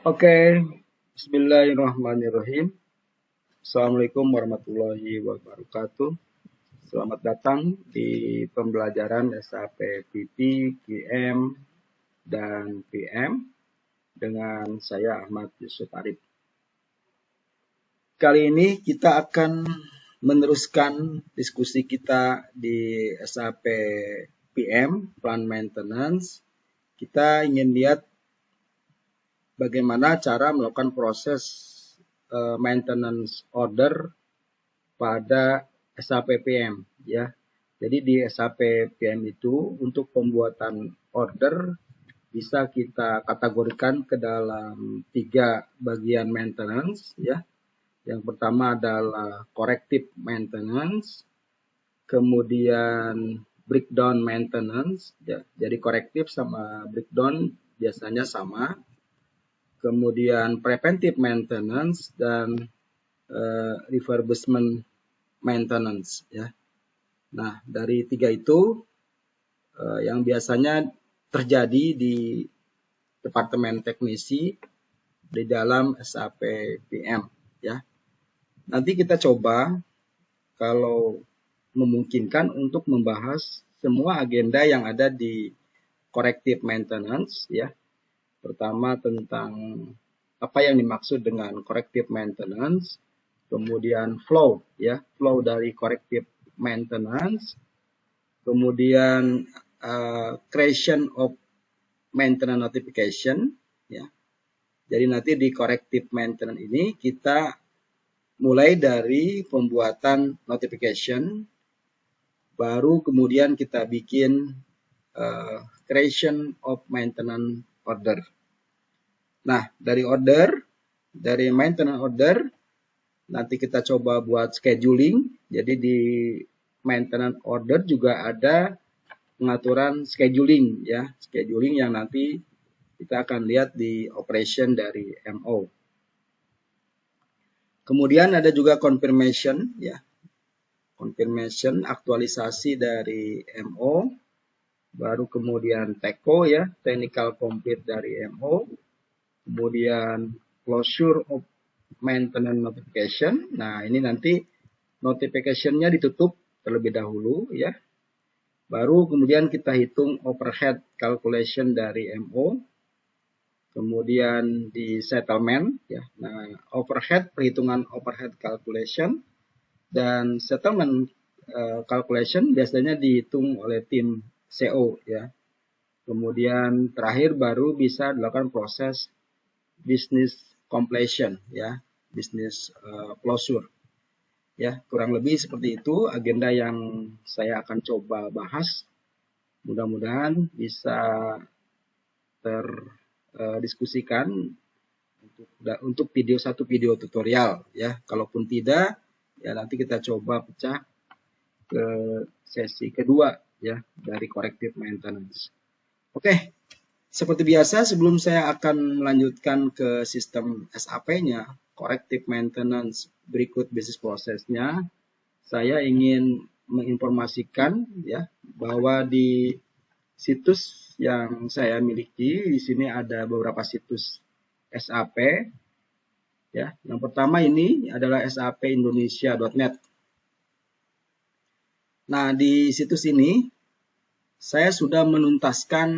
Oke, Bismillahirrahmanirrahim. Assalamualaikum warahmatullahi wabarakatuh. Selamat datang di pembelajaran SAP PP, QM, dan PM dengan saya Ahmad Yusuf Arif. Kali ini kita akan meneruskan diskusi kita di SAP PM, Plant Maintenance. Kita ingin lihat bagaimana cara melakukan proses maintenance order pada SAP PM ya. Jadi di SAP PM itu untuk pembuatan order bisa kita kategorikan ke dalam 3 bagian maintenance ya. Yang pertama adalah corrective maintenance, kemudian breakdown maintenance ya. Jadi corrective sama breakdown biasanya sama. Kemudian preventive maintenance dan refurbishment maintenance ya. Nah, dari 3 itu yang biasanya terjadi di departemen teknisi di dalam SAP PM ya. Nanti kita coba kalau memungkinkan untuk membahas semua agenda yang ada di corrective maintenance ya. Pertama tentang apa yang dimaksud dengan corrective maintenance, kemudian flow ya, flow dari corrective maintenance, kemudian creation of maintenance notification ya. Jadi nanti di corrective maintenance ini kita mulai dari pembuatan notification, baru kemudian kita bikin creation of maintenance order. Nah, dari maintenance order, nanti kita coba buat scheduling. Jadi di maintenance order juga ada pengaturan scheduling ya, scheduling yang nanti kita akan lihat di operation dari MO. Kemudian ada juga confirmation ya, confirmation aktualisasi dari MO. Baru kemudian TECO ya, technical complete dari MO, kemudian closure of maintenance notification. Nah, ini nanti notification-nya ditutup terlebih dahulu ya. Baru kemudian kita hitung overhead calculation dari MO. Kemudian di settlement ya. Nah, perhitungan overhead calculation dan settlement calculation biasanya dihitung oleh tim CO ya. Kemudian terakhir baru bisa dilakukan proses business completion ya, business closure. Ya, kurang lebih seperti itu agenda yang saya akan coba bahas. Mudah-mudahan bisa terdiskusikan untuk satu video tutorial ya. Kalaupun tidak, ya nanti kita coba pecah ke sesi kedua ya dari corrective maintenance. Oke, seperti biasa sebelum saya akan melanjutkan ke sistem SAP-nya, corrective maintenance berikut business process-nya, saya ingin menginformasikan ya bahwa di situs yang saya miliki di sini ada beberapa situs SAP ya. Yang pertama ini adalah sapindonesia.net. Nah, di situs ini saya sudah menuntaskan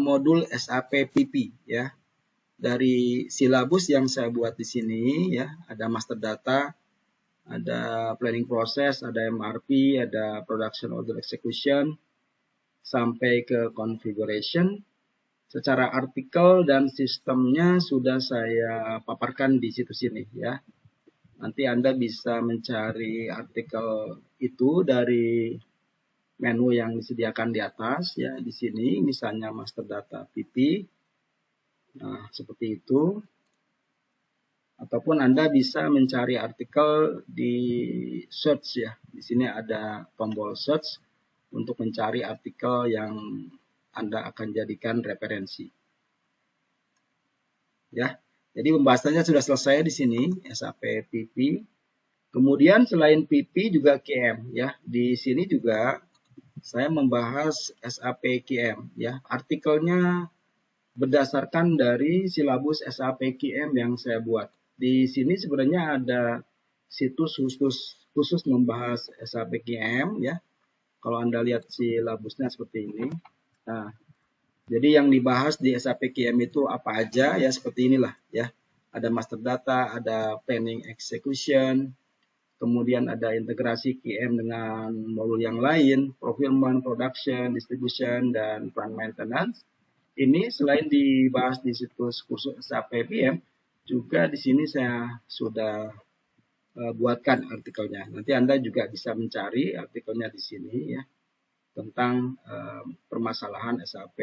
modul SAP PP ya. Dari silabus yang saya buat di sini ya, ada master data, ada planning process, ada MRP, ada production order execution, sampai ke configuration. Secara artikel dan sistemnya sudah saya paparkan di situs ini ya. Nanti Anda bisa mencari artikel itu dari menu yang disediakan di atas ya, di sini misalnya master data PP. Nah, seperti itu. Ataupun Anda bisa mencari artikel di search ya. Di sini ada tombol search untuk mencari artikel yang Anda akan jadikan referensi. Ya. Jadi pembahasannya sudah selesai di sini SAP PP. Kemudian selain PP juga QM ya. Di sini juga saya membahas SAP QM ya. Artikelnya berdasarkan dari silabus SAPQM yang saya buat. Di sini sebenarnya ada situs khusus membahas SAPQM ya. Kalau Anda lihat silabusnya seperti ini. Nah, jadi yang dibahas di SAPQM itu apa aja ya, seperti inilah ya. Ada master data, ada planning execution, kemudian ada integrasi QM dengan modul yang lain, procurement, production, distribution, dan plant maintenance. Ini selain dibahas di situs kursus SAP PM, juga di sini saya sudah buatkan artikelnya. Nanti Anda juga bisa mencari artikelnya di sini ya, tentang permasalahan SAP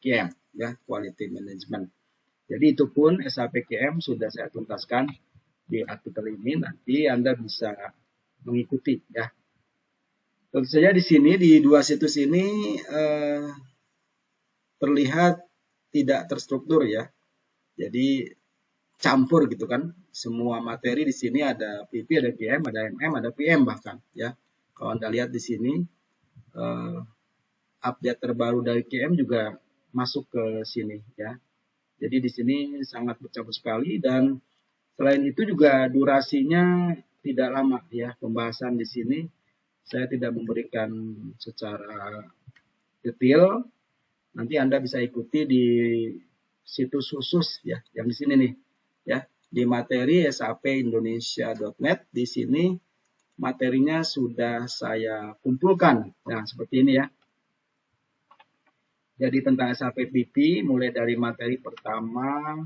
QM ya, quality management. Jadi itu pun SAP QM sudah saya tuntaskan di artikel ini, nanti Anda bisa mengikuti ya. Tentu saja di sini di dua situs ini terlihat tidak terstruktur ya. Jadi campur gitu kan. Semua materi di sini ada PP, ada PM, ada MM, ada PM bahkan ya. Kalau Anda lihat di sini update terbaru dari QM juga masuk ke sini ya. Jadi di sini sangat bercampur sekali, dan selain itu juga durasinya tidak lama ya. Pembahasan di sini saya tidak memberikan secara detail. Nanti Anda bisa ikuti di situs khusus ya, yang di sini nih ya, di materi sapindonesia.net. Di sini materinya sudah saya kumpulkan. Nah, seperti ini ya. Jadi tentang SAP PP mulai dari materi pertama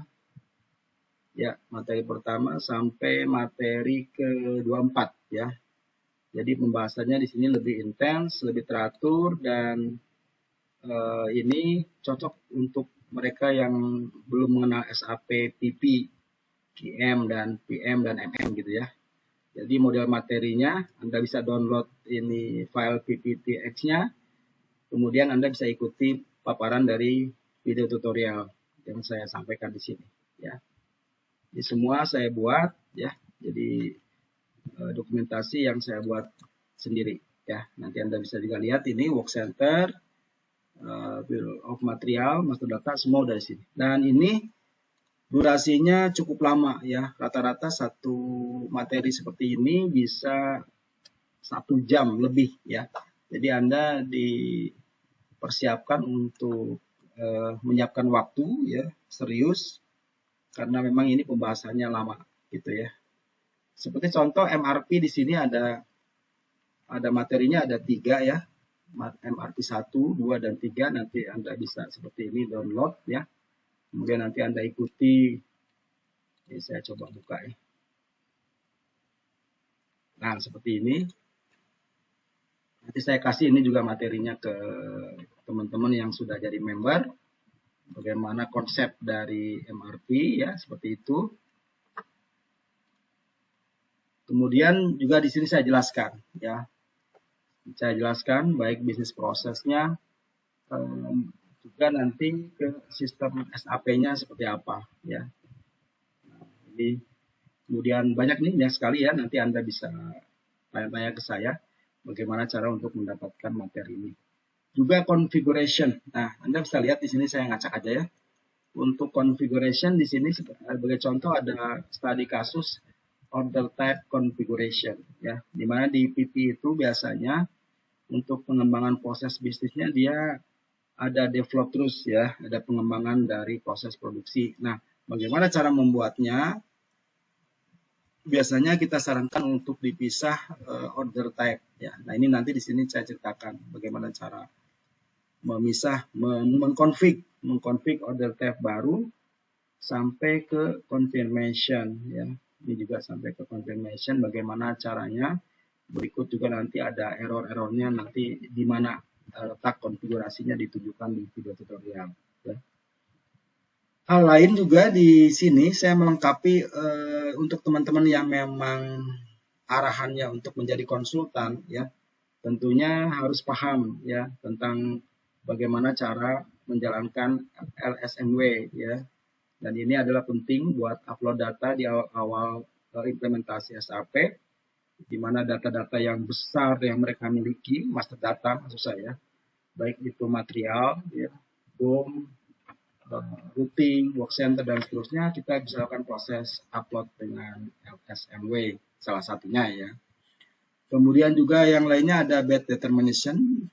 ya, materi pertama sampai materi ke-24 ya. Jadi pembahasannya di sini lebih intens, lebih teratur, dan ini cocok untuk mereka yang belum mengenal SAP PP, QM, dan PM, dan MM gitu ya. Jadi model materinya Anda bisa download ini file PPTX-nya, kemudian Anda bisa ikuti paparan dari video tutorial yang saya sampaikan di sini ya. Ini semua saya buat ya. Jadi dokumentasi yang saya buat sendiri ya. Nanti Anda bisa juga lihat ini work center, bill of material, master data, semua dari sini. Dan ini durasinya cukup lama ya. Rata-rata satu materi seperti ini bisa 1 jam lebih ya. Jadi Anda dipersiapkan untuk menyiapkan waktu ya, serius, karena memang ini pembahasannya lama gitu ya. Seperti contoh MRP di sini ada materinya ada 3 ya. MRP 1, 2, dan 3, nanti Anda bisa seperti ini download ya. Kemudian nanti Anda ikuti. Ini saya coba buka ya. Nah, seperti ini. Nanti saya kasih ini juga materinya ke teman-teman yang sudah jadi member. Bagaimana konsep dari MRP ya, seperti itu. Kemudian juga di sini saya jelaskan ya. Saya jelaskan baik bisnis prosesnya, juga nanti ke sistem SAP-nya seperti apa ya. Nah, ini kemudian banyak nih, banyak sekali ya. Nanti Anda bisa tanya-tanya ke saya bagaimana cara untuk mendapatkan materi ini. Juga configuration. Nah, Anda bisa lihat di sini saya ngacak aja ya. Untuk configuration di sini sebagai contoh ada studi kasus order type configuration ya. Dimana di PP itu biasanya untuk pengembangan proses bisnisnya dia ada develop terus ya, ada pengembangan dari proses produksi. Nah, bagaimana cara membuatnya? Biasanya kita sarankan untuk dipisah order type ya. Nah, ini nanti di sini saya ceritakan bagaimana cara memisah, mengkonfig order type baru sampai ke confirmation ya. Ini juga sampai ke confirmation, bagaimana caranya. Berikut juga nanti ada error-errornya, nanti di mana letak konfigurasinya ditunjukkan di video tutorial. Ya. Hal lain juga di sini saya melengkapi untuk teman-teman yang memang arahannya untuk menjadi konsultan ya, tentunya harus paham ya tentang bagaimana cara menjalankan LSMW ya. Dan ini adalah penting buat upload data di awal implementasi SAP, di mana data-data yang besar yang mereka miliki, master data maksud saya, baik itu material, ya, BOM, routing, work center dan seterusnya, kita bisa lakukan proses upload dengan LSMW salah satunya ya. Kemudian juga yang lainnya ada bed determination.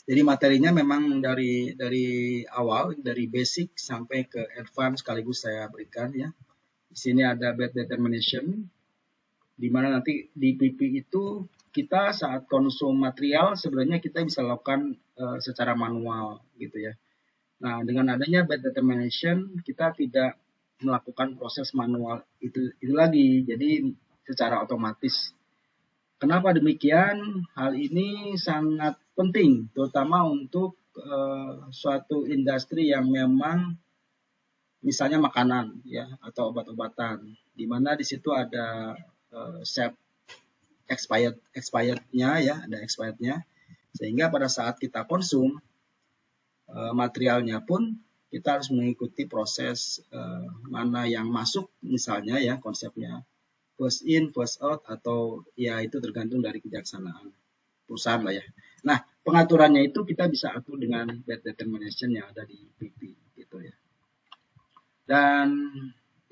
Jadi materinya memang dari awal, dari basic sampai ke advance sekaligus saya berikan ya. Di sini ada bed determination, di mana nanti di PP itu kita saat konsum material sebenarnya kita bisa lakukan secara manual gitu ya. Nah, dengan adanya bed determination, kita tidak melakukan proses manual itu lagi, jadi secara otomatis. Kenapa demikian? Hal ini sangat penting, terutama untuk suatu industri yang memang misalnya makanan ya atau obat-obatan, di mana di situ ada shelf expirednya ya, ada expirednya, sehingga pada saat kita konsum materialnya pun kita harus mengikuti proses mana yang masuk misalnya ya konsepnya first in first out atau ya itu tergantung dari kejaksanaan perusahaan lah ya. Nah pengaturannya itu kita bisa atur dengan bed determination yang ada di PP gitu ya. Dan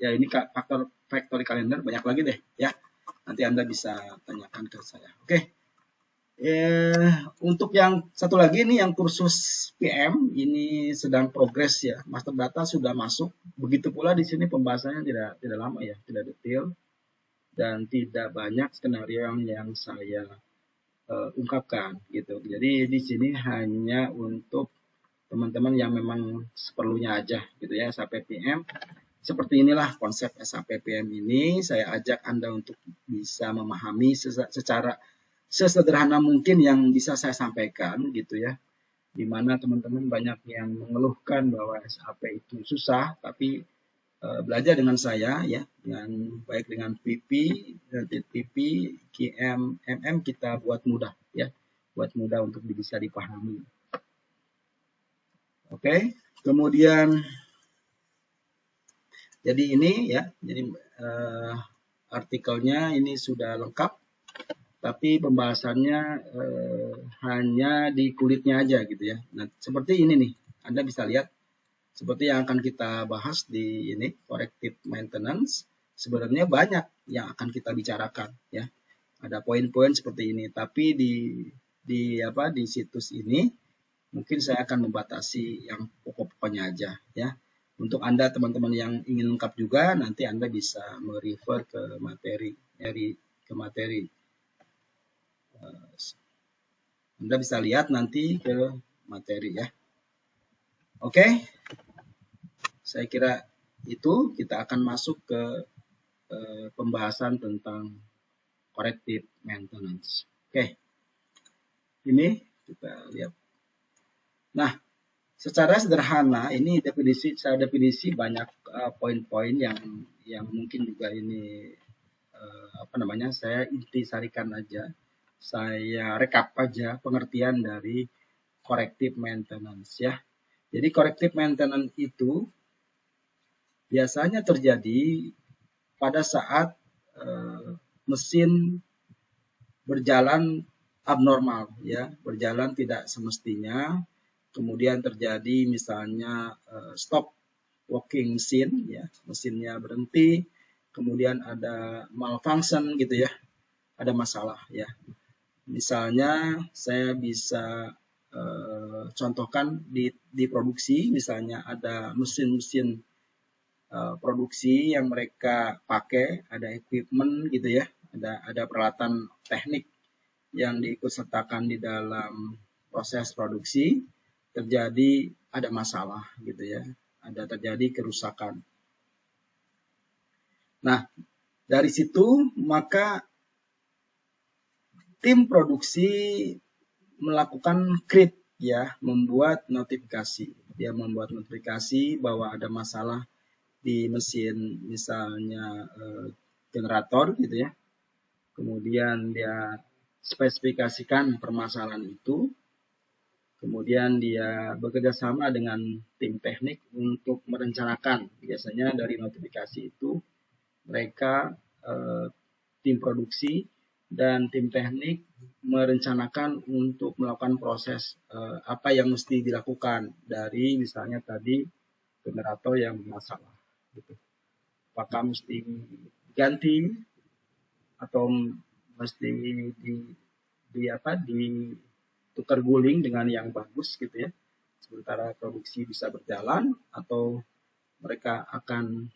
ya ini faktor factory calendar banyak lagi deh ya. Nanti Anda bisa tanyakan ke saya. Oke. Untuk yang satu lagi nih yang kursus PM ini sedang progres ya, master data sudah masuk. Begitu pula di sini pembahasannya tidak lama ya, tidak detail dan tidak banyak skenario yang saya ungkapkan gitu. Jadi di sini hanya untuk teman-teman yang memang seperlunya aja gitu ya SAP PM. Seperti inilah konsep SAP PM ini. Saya ajak Anda untuk bisa memahami secara sesederhana mungkin yang bisa saya sampaikan gitu ya, dimana teman-teman banyak yang mengeluhkan bahwa SAP itu susah, tapi belajar dengan saya ya, dengan baik dengan PP, PP, QM, MM kita buat mudah ya, buat mudah untuk bisa dipahami. Oke, kemudian jadi ini ya, jadi artikelnya ini sudah lengkap. Tapi pembahasannya hanya di kulitnya aja gitu ya. Nah, seperti ini nih, Anda bisa lihat seperti yang akan kita bahas di ini corrective maintenance. Sebenarnya banyak yang akan kita bicarakan ya. Ada poin-poin seperti ini, tapi di situs ini mungkin saya akan membatasi yang pokok-pokoknya aja ya. Untuk Anda teman-teman yang ingin lengkap juga nanti Anda bisa merefer ke materi Anda bisa lihat nanti ke materi ya. Oke. Saya kira itu kita akan masuk ke pembahasan tentang corrective maintenance. Oke. Ini kita lihat. Nah, secara sederhana ini saya definisi banyak poin-poin yang mungkin juga ini saya intisarikan aja. Saya rekap aja pengertian dari corrective maintenance ya. Jadi corrective maintenance itu biasanya terjadi pada saat mesin berjalan abnormal ya, berjalan tidak semestinya, kemudian terjadi misalnya stop working mesin ya, mesinnya berhenti, kemudian ada malfunction gitu ya, ada masalah ya. Misalnya saya bisa contohkan di produksi, misalnya ada mesin-mesin produksi yang mereka pakai, ada equipment gitu ya, ada peralatan teknik yang diikutsertakan di dalam proses produksi, terjadi ada masalah gitu ya, ada terjadi kerusakan. Nah, dari situ maka tim produksi melakukan create ya, membuat notifikasi. Dia membuat notifikasi bahwa ada masalah di mesin misalnya generator gitu ya. Kemudian dia spesifikasikan permasalahan itu. Kemudian dia bekerja sama dengan tim teknik untuk merencanakan. Biasanya dari notifikasi itu mereka tim produksi dan tim teknik merencanakan untuk melakukan proses apa yang mesti dilakukan dari misalnya tadi generator yang bermasalah. Gitu. Apakah mesti diganti atau mesti ditukar guling dengan yang bagus gitu ya. Sementara produksi bisa berjalan atau mereka akan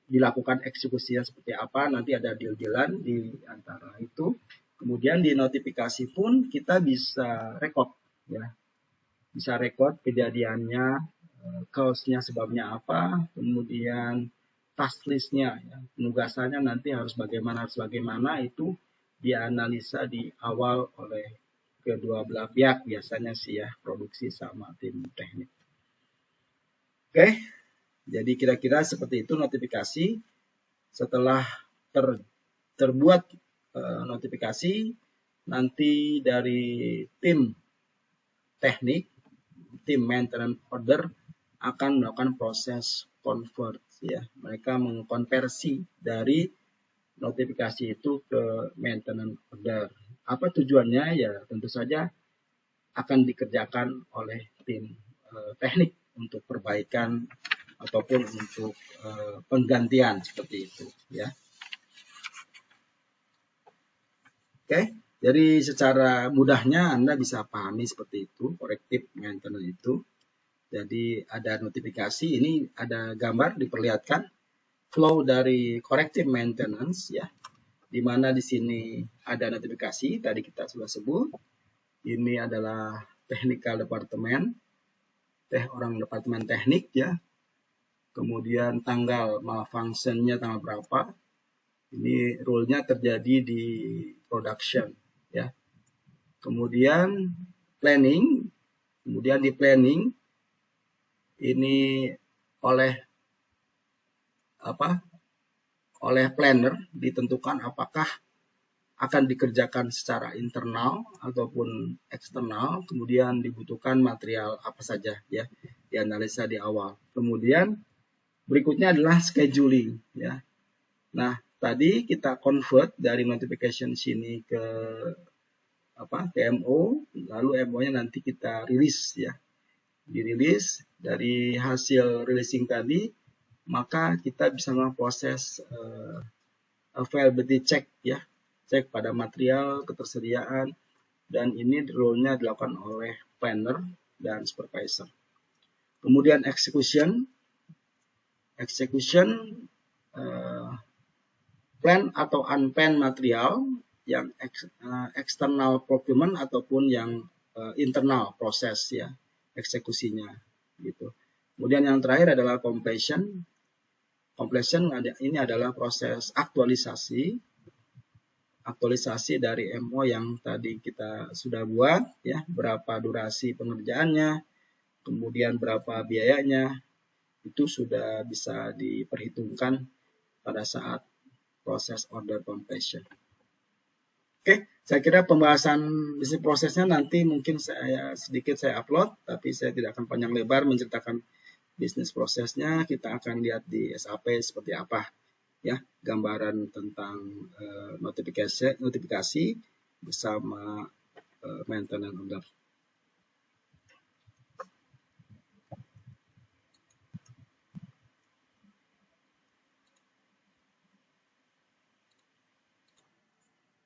dilakukan eksekusinya seperti apa, nanti ada deal-dealan di antara itu. Kemudian di notifikasi pun kita bisa record ya. Bisa record kejadiannya, cause-nya sebabnya apa, kemudian task list-nya ya. Penugasannya nanti harus bagaimana itu dianalisa di awal oleh kedua belah pihak biasanya sih ya, produksi sama tim teknik. Oke. Jadi kira-kira seperti itu notifikasi. Setelah terbuat notifikasi, nanti dari tim teknik, tim maintenance order akan melakukan proses convert ya. Mereka mengkonversi dari notifikasi itu ke maintenance order. Apa tujuannya? Ya tentu saja akan dikerjakan oleh tim teknik untuk perbaikan ataupun untuk penggantian seperti itu ya. Oke, jadi secara mudahnya Anda bisa pahami seperti itu, corrective maintenance itu. Jadi ada notifikasi, ini ada gambar diperlihatkan flow dari corrective maintenance ya. Di mana di sini ada notifikasi, tadi kita sudah sebut. Ini adalah technical department, orang departemen teknik ya. Kemudian tanggal malfunction-nya tanggal berapa. Ini rule-nya terjadi di production ya. Kemudian planning, kemudian di planning ini oleh planner ditentukan apakah akan dikerjakan secara internal ataupun eksternal, kemudian dibutuhkan material apa saja ya, dianalisa di awal. Kemudian berikutnya adalah scheduling ya. Nah, tadi kita convert dari notification sini ke MO, lalu MO-nya nanti kita rilis ya. Dirilis dari hasil releasing tadi, maka kita bisa memproses availability check ya. Cek pada material, ketersediaan, dan ini role-nya dilakukan oleh planner dan supervisor. Kemudian execution plan atau unplanned material yang external procurement ataupun yang internal proses ya eksekusinya gitu. Kemudian yang terakhir adalah completion. Completion ini adalah proses aktualisasi dari MO yang tadi kita sudah buat ya, berapa durasi pengerjaannya, kemudian berapa biayanya, itu sudah bisa diperhitungkan pada saat proses order completion. Oke, saya kira pembahasan bisnis prosesnya nanti mungkin saya upload, tapi saya tidak akan panjang lebar menceritakan bisnis prosesnya. Kita akan lihat di SAP seperti apa ya, gambaran tentang notifikasi bersama maintenance order.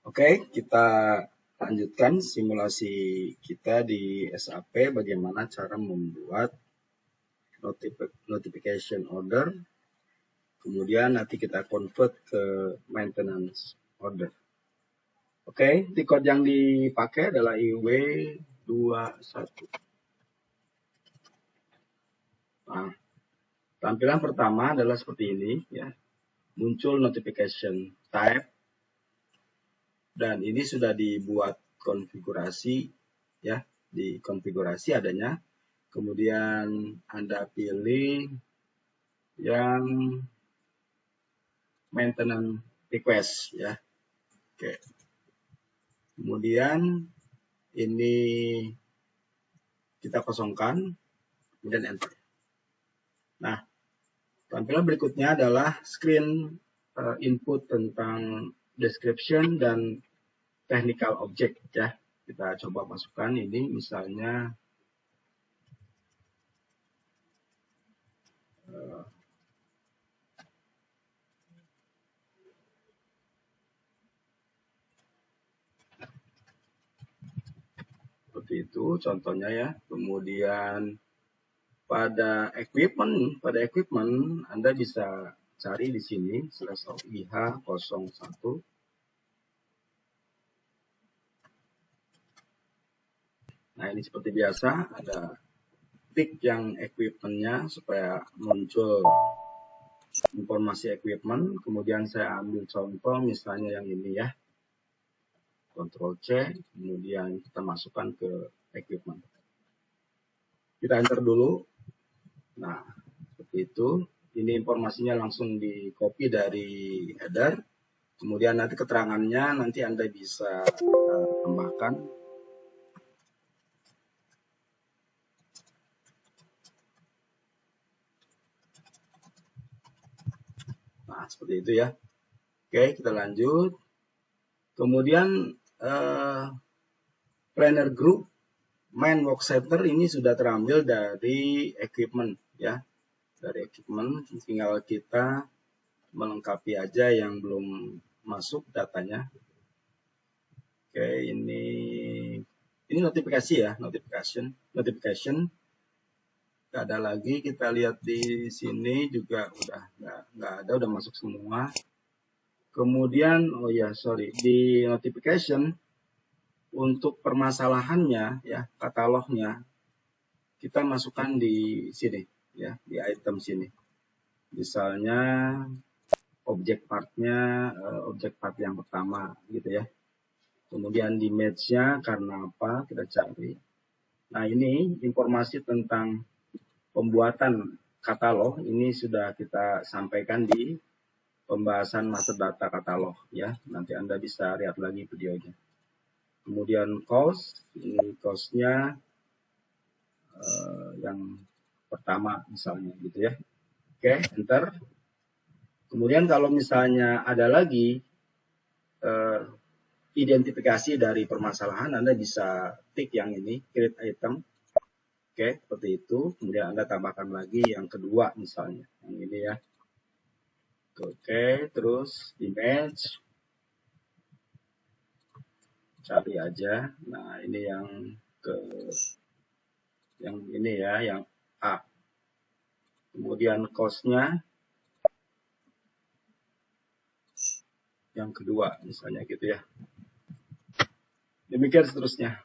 Oke, kita lanjutkan simulasi kita di SAP bagaimana cara membuat notification order. Kemudian nanti kita convert ke maintenance order. Oke, di code yang dipakai adalah IW21. Nah, tampilan pertama adalah seperti ini ya. Muncul notification type dan ini sudah dibuat konfigurasi ya, di konfigurasi adanya. Kemudian Anda pilih yang maintenance request ya. Oke. Kemudian ini kita kosongkan, kemudian enter. Nah, tampilan berikutnya adalah screen input tentang description dan technical object ya. Kita coba masukkan ini misalnya seperti itu contohnya ya. Kemudian pada equipment Anda bisa cari di sini /IH01. Nah, ini seperti biasa ada tik yang equipment-nya supaya muncul informasi equipment. Kemudian saya ambil contoh misalnya yang ini ya. Ctrl C, kemudian kita masukkan ke equipment. Kita enter dulu. Nah, seperti itu. Ini informasinya langsung di copy dari header. Kemudian nanti keterangannya nanti Anda bisa tambahkan. Nah, seperti itu ya. Oke, kita lanjut. Kemudian planner group main work center ini sudah terambil dari equipment ya. Dari equipment tinggal kita melengkapi aja yang belum masuk datanya. Oke, ini notifikasi ya, notification. Gak ada lagi, kita lihat di sini juga udah nggak ada, udah masuk semua. Kemudian di notification untuk permasalahannya ya, katalognya kita masukkan di sini ya, di item sini. Misalnya objek partnya, objek part yang pertama gitu ya. Kemudian di match-nya karena apa, kita cari. Nah, ini informasi tentang pembuatan katalog ini sudah kita sampaikan di pembahasan master data katalog ya. Nanti Anda bisa lihat lagi videonya. Kemudian cost, ini cost-nya yang pertama misalnya gitu ya. Oke, enter. Kemudian kalau misalnya ada lagi identifikasi dari permasalahan, Anda bisa tik yang ini, create item. Oke, seperti itu. Kemudian Anda tambahkan lagi yang kedua misalnya, yang ini ya. Oke, terus image. Cari aja. Nah, ini yang ini ya, yang A. Kemudian cost-nya yang kedua misalnya gitu ya. Demikian seterusnya.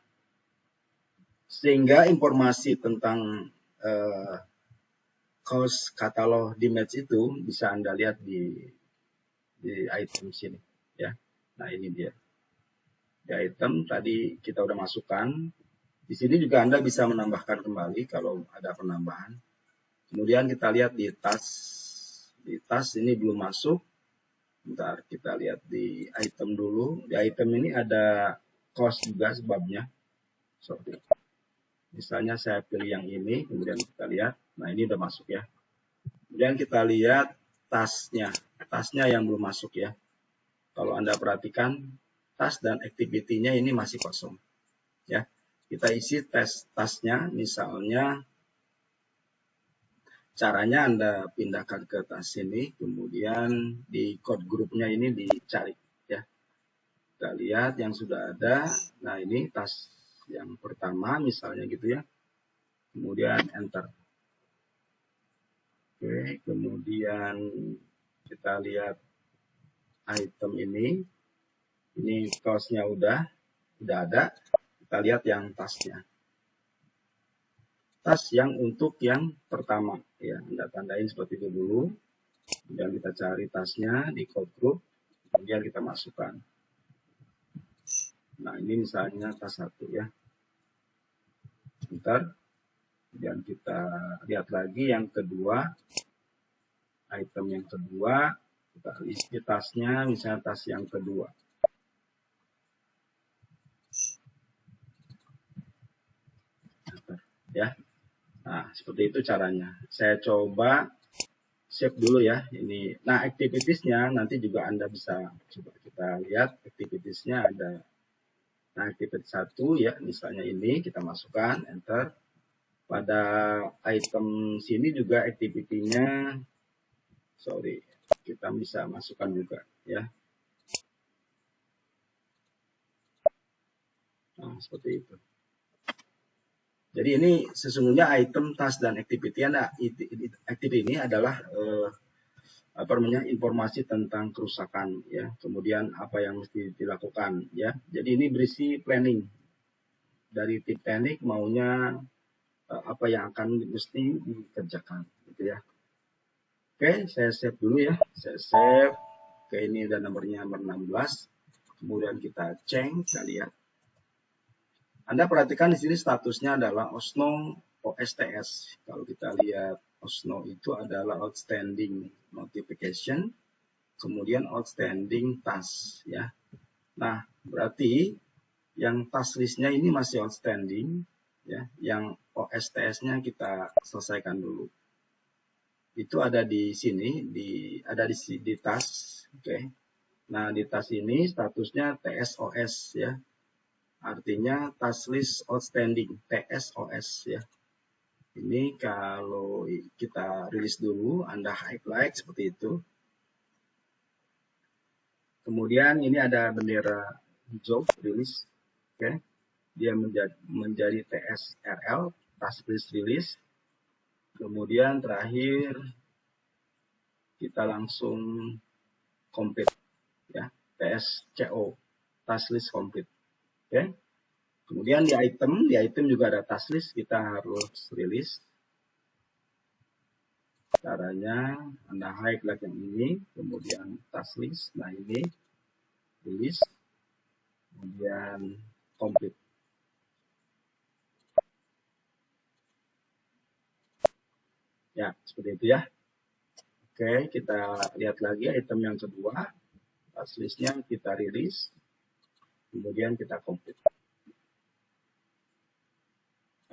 Sehingga informasi tentang cost katalog di match itu bisa Anda lihat di item sini ya. Nah, ini dia. Di item tadi kita udah masukkan. Di sini juga Anda bisa menambahkan kembali kalau ada penambahan. Kemudian kita lihat di tas. Di tas ini belum masuk. Bentar, kita lihat di item dulu. Di item ini ada cost juga sebabnya. Sorry. Misalnya saya pilih yang ini, kemudian kita lihat. Nah, ini udah masuk ya. Kemudian kita lihat tasnya. Tasnya yang belum masuk ya. Kalau Anda perhatikan, tas dan activity-nya ini masih kosong. Ya. Kita isi tasnya, misalnya caranya Anda pindahkan ke tas ini, kemudian di code grupnya ini dicari ya. Kita lihat yang sudah ada. Nah, ini tas yang pertama misalnya gitu ya. Kemudian enter. Oke, kemudian kita lihat item ini. Ini cost-nya udah ada. Kita lihat yang tasnya. Tas yang untuk yang pertama ya, Anda tandain seperti itu dulu. Kemudian kita cari tasnya di code group, kemudian kita masukkan. Nah, ini misalnya tas 1 ya. Bentar. Kemudian kita lihat lagi yang kedua. Item yang kedua, kita isi tasnya, misalnya tas yang kedua. Ya. Nah, seperti itu caranya. Saya coba save dulu ya. Ini. Nah, activitiesnya nanti juga Anda bisa coba kita lihat activitiesnya ada Nah, activity 1 ya, misalnya ini kita masukkan, enter. Pada item sini juga activity-nya, sorry, kita bisa masukkan juga ya. Nah, seperti itu. Jadi ini sesungguhnya item, task, dan activity ini adalah informasi tentang kerusakan ya, kemudian apa yang mesti dilakukan ya. Jadi ini berisi planning dari tim teknik maunya apa yang akan mesti dikerjakan gitu ya. Oke, saya save dulu ya. Saya save. Oke, ini ada nomornya nomor 16. Kemudian kita change, kita lihat. Anda perhatikan di sini statusnya adalah Osno OSTS. Kalau kita lihat Osno itu adalah outstanding notification, kemudian outstanding task ya. Nah, berarti yang task listnya ini masih outstanding ya, yang OSTS-nya kita selesaikan dulu. Itu ada di sini, ada di task, oke. Nah, di task ini statusnya TSOS ya. Artinya task list outstanding, TSOS ya. Ini kalau kita rilis dulu, Anda highlight seperti itu. Kemudian ini ada bendera hijau rilis, oke. Dia menjadi TSRL, task list release. Kemudian terakhir kita langsung complete ya, TSCO, task list complete. Oke. Kemudian di item juga ada task list, kita harus rilis. Caranya Anda highlight yang ini, kemudian task list, nah ini rilis, kemudian complete. Ya, seperti itu ya. Oke, kita lihat lagi item yang kedua, task listnya kita rilis, kemudian kita complete.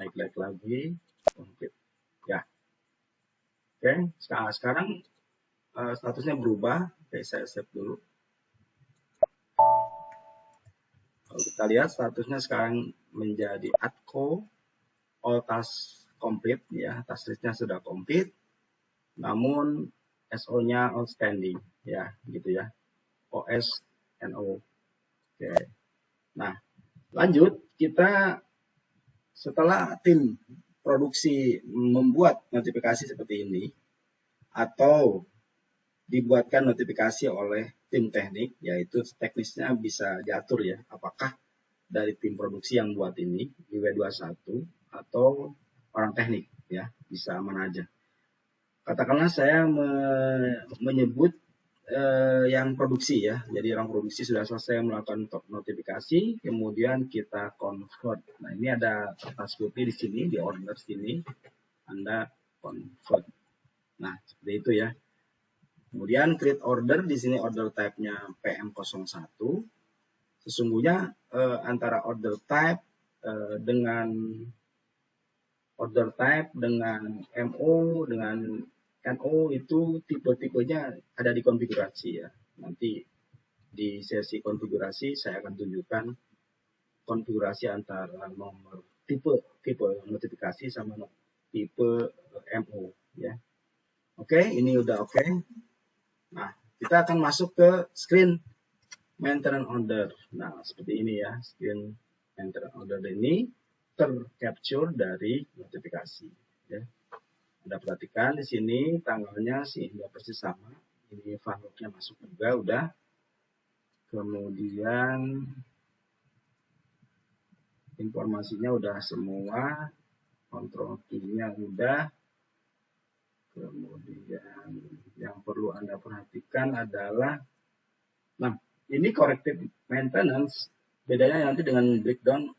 Highlight lagi, complete. Ya. Oke, sekarang statusnya berubah. Oke, saya save dulu. Kalau kita lihat statusnya sekarang menjadi ATCO, all task complete ya, task listnya sudah complete, namun SO-nya outstanding ya, gitu ya. OS NO. Oke. Nah, lanjut kita setelah tim produksi membuat notifikasi seperti ini atau dibuatkan notifikasi oleh tim teknik, yaitu teknisnya bisa diatur ya, apakah dari tim produksi yang buat ini IW21 atau orang teknik ya, bisa mana aja. Katakanlah saya menyebut yang produksi ya, jadi orang produksi sudah selesai melakukan notifikasi, kemudian kita convert. Nah, ini ada kertas putih di sini, di order sini, Anda convert. Nah, seperti itu ya. Kemudian create order, di sini order type-nya PM01. Sesungguhnya antara order type dengan MO dengan NO itu tipe-tipenya ada di konfigurasi ya. Nanti di sesi konfigurasi saya akan tunjukkan konfigurasi antara nomor tipe notifikasi sama tipe MO ya. Oke, ini udah oke. Nah, kita akan masuk ke screen maintenance order. Nah, seperti ini ya, screen maintenance order ini tercapture dari notifikasi ya. Anda perhatikan di sini tanggalnya sehingga persis sama. Ini file-nya masuk juga udah. Kemudian informasinya udah semua. Control key-nya udah. Kemudian yang perlu Anda perhatikan adalah, nah ini corrective maintenance. Bedanya nanti dengan breakdown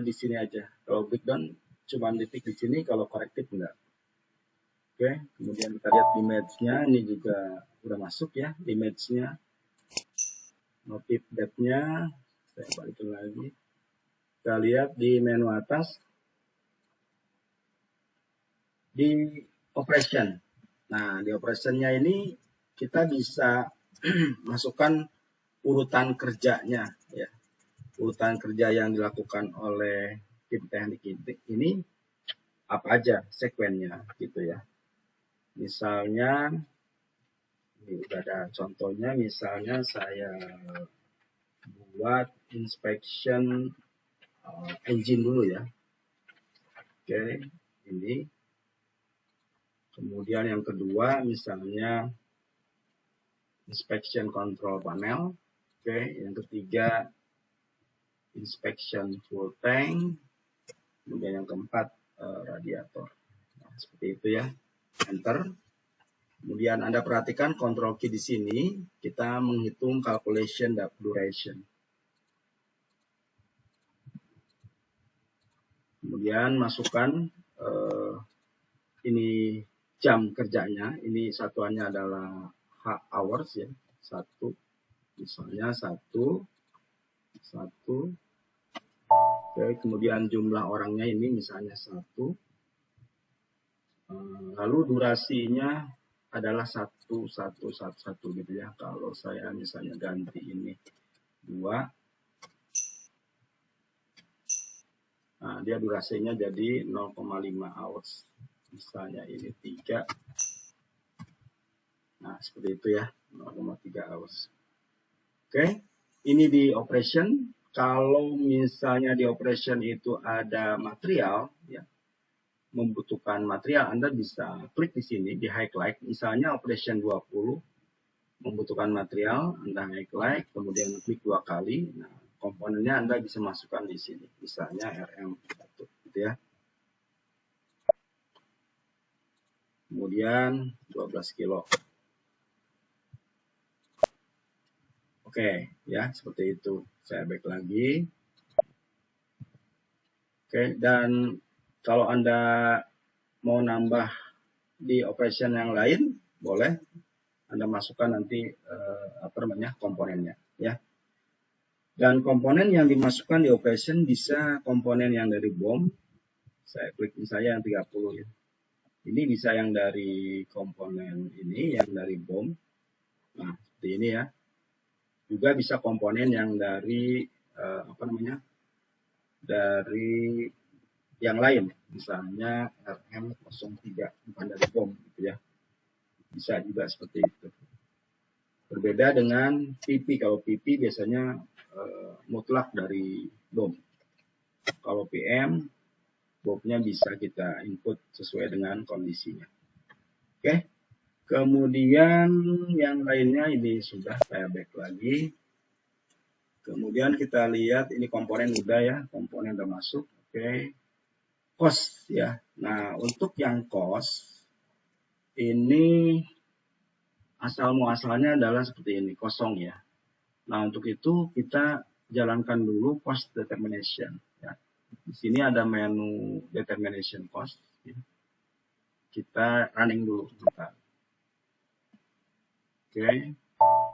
di sini aja. Kalau breakdown cuma titik di sini, kalau corrective enggak. Oke, kemudian kita lihat image-nya, ini juga udah masuk ya, image-nya. Notif date-nya, saya balikin lagi. Kita lihat di menu atas, di operation. Nah, di operation-nya ini kita bisa masukkan urutan kerjanya ya. urutan kerja yang dilakukan oleh tim teknik ini apa aja sekuennya gitu ya. Misalnya ini udah ada contohnya, misalnya saya buat inspection engine dulu ya. Oke, ini. Kemudian yang kedua misalnya inspection control panel. Oke, yang ketiga inspection full tank. Kemudian yang keempat radiator. Nah, seperti itu ya. Enter. Kemudian Anda perhatikan control key di sini, kita menghitung calculation duration. Kemudian masukkan ini jam kerjanya, ini satuannya adalah hours ya, 1, misalnya 1. Oke, kemudian jumlah orangnya ini misalnya 1. Lalu durasinya adalah 1 gitu ya. Kalau saya misalnya ganti ini 2, nah dia durasinya jadi 0,5 hours. Misalnya ini 3. Nah, seperti itu ya, 0,3 hours. Oke, ini di operation. Kalau misalnya di operation itu ada material, ya, membutuhkan material, Anda bisa klik di sini, di highlight. Misalnya operation 20, membutuhkan material, Anda highlight, kemudian klik 2 kali. Nah, komponennya Anda bisa masukkan di sini. Misalnya RM1, gitu ya. Kemudian 12 kilo. Oke, ya seperti itu. Saya back lagi. Oke, dan kalau Anda mau nambah di operation yang lain, boleh Anda masukkan nanti komponennya, ya. Dan komponen yang dimasukkan di operation bisa komponen yang dari BOM. Saya klik misalnya yang 30 ya. Ini bisa yang dari komponen ini, yang dari BOM. Nah, seperti ini ya. Juga bisa komponen yang dari dari yang lain, misalnya RM03, bukan dari BOM gitu ya. Bisa juga seperti itu. Berbeda dengan PP. Kalau PP biasanya mutlak dari BOM. Kalau PM, BOM-nya bisa kita input sesuai dengan kondisinya. Oke. Kemudian yang lainnya ini sudah saya back lagi. Kemudian kita lihat ini komponen udah ya, komponen udah masuk. Oke. Cost ya. Nah, untuk yang cost ini asal muasalnya adalah seperti ini, kosong ya. Nah, untuk itu kita jalankan dulu cost determination ya. Di sini ada menu determination cost ya. Kita running dulu bentar. Oke.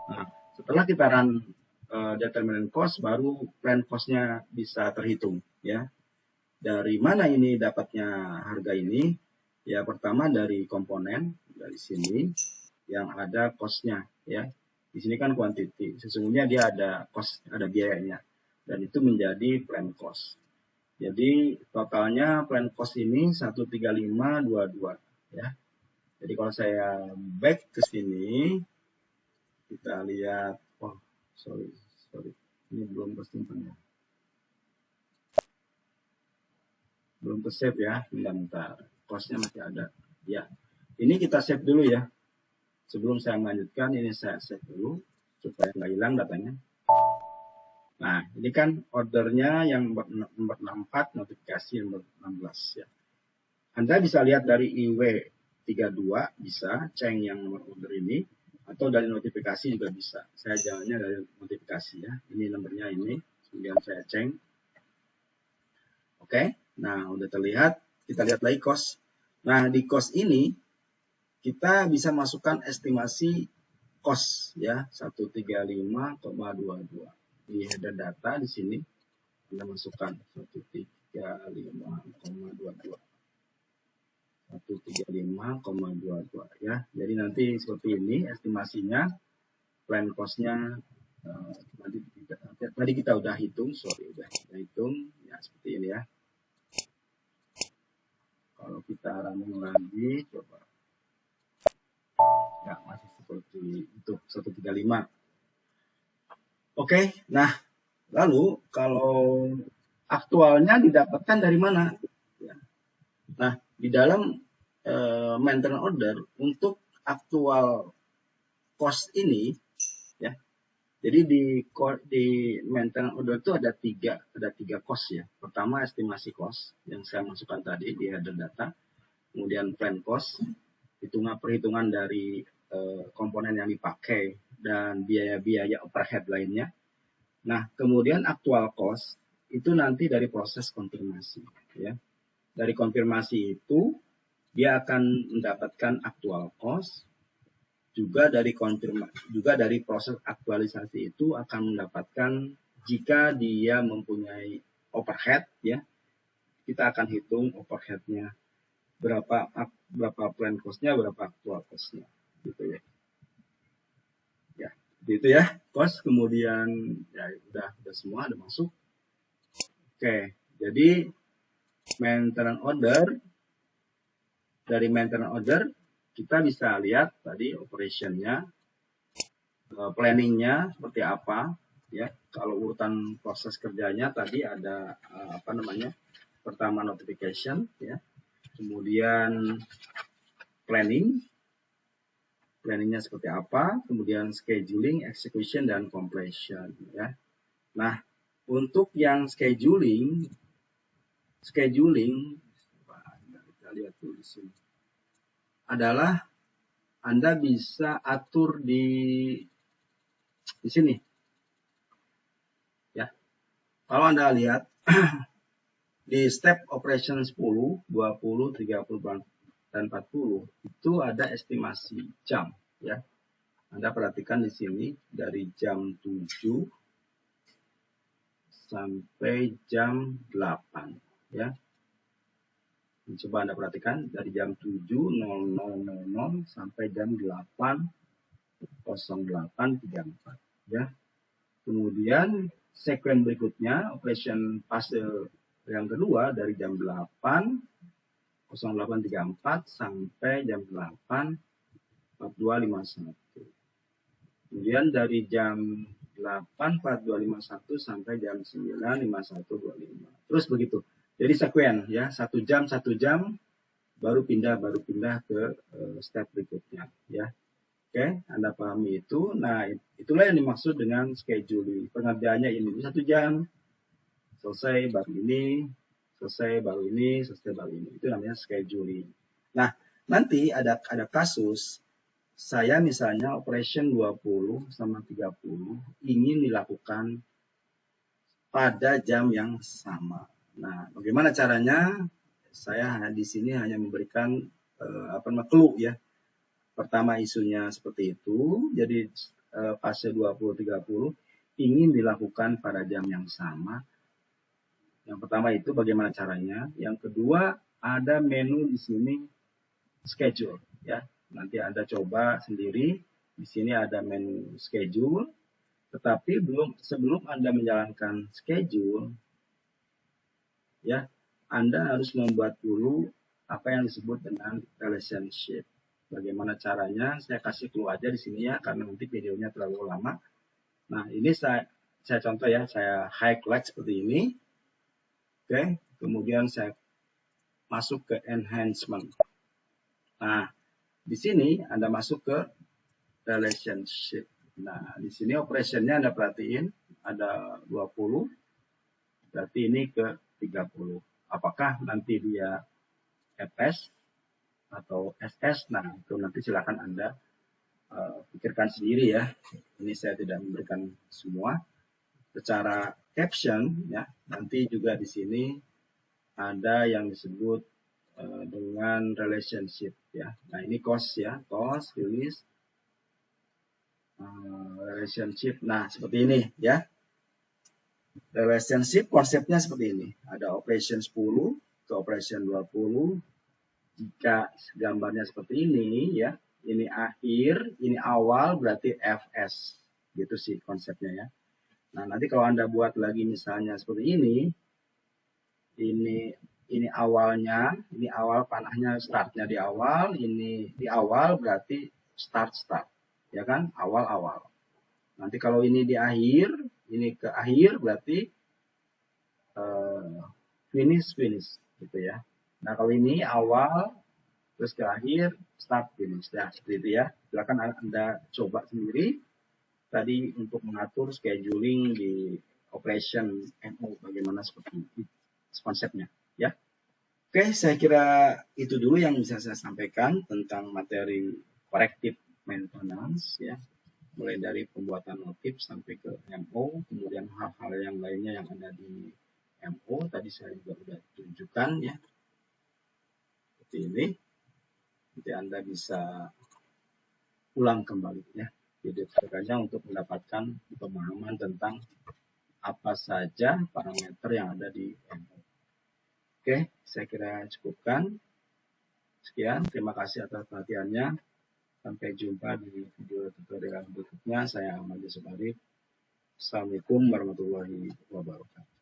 Nah, setelah kita run determinant cost, baru plan cost-nya bisa terhitung ya. Dari mana ini dapatnya harga ini? Ya, pertama dari komponen, dari sini yang ada cost-nya ya. Di sini kan quantity, sesungguhnya dia ada cost, ada biayanya, dan itu menjadi plan cost. Jadi totalnya plan cost ini 13522 ya. Jadi kalau saya back ke sini, kita lihat, oh sorry, ini belum kesimpan ya, belum ke save ya, bentar, costnya masih ada ya. Ini kita save dulu ya, sebelum saya melanjutkan ini saya save dulu supaya nggak hilang datanya. Nah, ini kan ordernya yang nomor 64, notifikasi nomor 16 ya. Anda bisa lihat dari IW32, bisa ceng yang nomor order ini, atau dari notifikasi juga bisa. Saya jalannya dari notifikasi ya. Ini nomornya ini, kemudian saya ceng. Oke, nah udah terlihat. Kita lihat lagi cost. Nah, di cost ini kita bisa masukkan estimasi cost ya, 135,22. Di header data di sini Anda masukkan 135,22. 135,22 ya. Jadi nanti seperti ini estimasinya, plan cost-nya Tadi kita udah hitung, udah hitung ya seperti ini ya. Kalau kita running lagi, coba ya masih seperti itu 135. Oke, nah lalu kalau aktualnya didapatkan dari mana? Nah, di dalam maintenance order untuk aktual cost ini ya. Jadi di maintenance order itu ada tiga cost ya. Pertama estimasi cost yang saya masukkan tadi di header data, kemudian plan cost, perhitungan dari komponen yang dipakai dan biaya-biaya overhead lainnya. Nah, kemudian actual cost itu nanti dari proses konfirmasi ya. Dari konfirmasi itu dia akan mendapatkan actual cost, juga dari proses aktualisasi itu akan mendapatkan jika dia mempunyai overhead ya, kita akan hitung overheadnya berapa plan cost-nya, berapa actual cost-nya gitu ya. Ya, gitu ya. Cost kemudian ya udah semua ada masuk. Oke, jadi maintenance order, dari maintenance order kita bisa lihat tadi operation-nya, planning-nya seperti apa ya. Kalau urutan proses kerjanya tadi ada pertama notification ya, kemudian planningnya seperti apa, kemudian scheduling, execution, dan completion ya. Nah, untuk yang scheduling kita lihat dulu di sini adalah Anda bisa atur di sini ya. Kalau Anda lihat di step operation 10, 20, 30, dan 40 itu ada estimasi jam ya. Anda perhatikan di sini dari jam 7 sampai jam 8 ya. Coba Anda perhatikan dari jam 7.00 sampai jam 8.08.34 ya. Kemudian sekuen berikutnya operation fase yang kedua dari jam 8.08.34 sampai jam 8.42.51. Kemudian dari jam 8.42.51 sampai jam 9.51.25. Terus begitu. Jadi sekuen ya, satu jam baru pindah ke step berikutnya ya. Oke, Anda pahami itu. Nah, itulah yang dimaksud dengan scheduling. Pengerjaannya ini 1 jam, selesai baru ini, selesai baru ini, selesai baru ini. Itu namanya scheduling. Nah, nanti ada kasus saya misalnya operation 20 sama 30 ingin dilakukan pada jam yang sama. Nah, bagaimana caranya? Saya di sini hanya memberikan clue ya. Pertama isunya seperti itu. Jadi fase 20-30 ingin dilakukan pada jam yang sama. Yang pertama itu bagaimana caranya. Yang kedua ada menu di sini schedule ya. Nanti Anda coba sendiri. Di sini ada menu schedule. Tetapi sebelum Anda menjalankan schedule, ya, Anda harus membuat dulu apa yang disebut dengan relationship. Bagaimana caranya? Saya kasih clue aja di sini ya, karena nanti videonya terlalu lama. Nah, ini saya contoh ya, saya highlight seperti ini. Oke, kemudian saya masuk ke enhancement. Nah, di sini Anda masuk ke relationship. Nah, di sini operationnya Anda perhatiin ada 20, berarti ini ke 30. Apakah nanti dia FS atau SS? Nah, itu nanti silakan Anda pikirkan sendiri ya. Ini saya tidak memberikan semua. Secara caption ya, nanti juga di sini ada yang disebut dengan relationship ya. Nah, ini cost ya, cost, release, relationship. Nah, seperti ini ya. Relationship konsepnya seperti ini. Ada operation 10 ke operation 20. Jika gambarnya seperti ini ya. Ini akhir, ini awal berarti FS. Gitu sih konsepnya ya. Nah, nanti kalau Anda buat lagi misalnya seperti ini awalnya, ini awal panahnya startnya di awal, ini di awal berarti start, ya kan, awal. Nanti kalau ini di akhir, ini ke akhir berarti finish, gitu ya. Nah, kalau ini awal terus ke akhir, start, finish, ya seperti itu ya. Silakan Anda coba sendiri tadi untuk mengatur scheduling di operation MO bagaimana seperti itu konsepnya ya. Oke, saya kira itu dulu yang bisa saya sampaikan tentang materi corrective maintenance ya. Mulai dari pembuatan notif sampai ke MO, kemudian hal-hal yang lainnya yang ada di MO tadi saya juga sudah tunjukkan ya. Seperti ini. Nanti Anda bisa ulang kembali ya video tutorialnya untuk mendapatkan pemahaman tentang apa saja parameter yang ada di MO. Oke, saya kira cukupkan. Sekian, terima kasih atas perhatiannya. Sampai jumpa di video tutorial berikutnya. Saya Ahmad Yusuf Arif. Assalamualaikum warahmatullahi wabarakatuh.